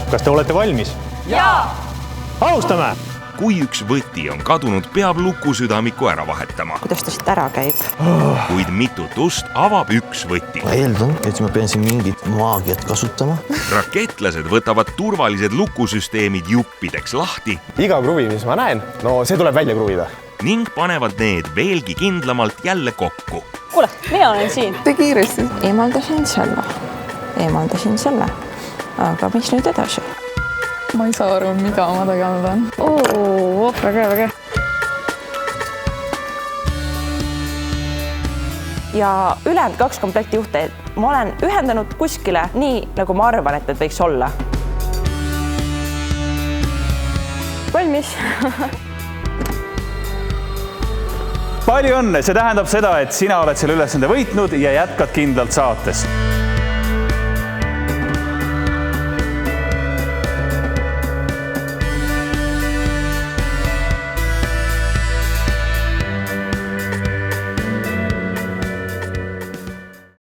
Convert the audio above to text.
Kas te olete valmis? Jaa! Alustame! Kui üks võti on kadunud, peab lukusüdamiku ära vahetama. Kuidas ta siit ära käib? Kuid mitut ust avab üks võti. Ma eeldan, et ma pean siin mingit maagiat kasutama. Raketlased võtavad turvalised lukusüsteemid juppideks lahti. Iga kruvi, mis ma näen, no see tuleb välja kruvida. Ning panevad need veelgi kindlamalt jälle kokku. Kuule, mina olen siin. Te kiiresti. Eemaldasin selle. Aga mis nüüd edasi? Ma ei saa aru, mida ma tegema pean. Väga. Ja ülejäänud 2 komplekti juhte ma olen ühendanud kuskile nii, nagu ma arvan, et need võiks olla. Valmis. Palju õnne! See tähendab seda, et sina oled selle ülesande võitnud ja jätkad kindlalt saates.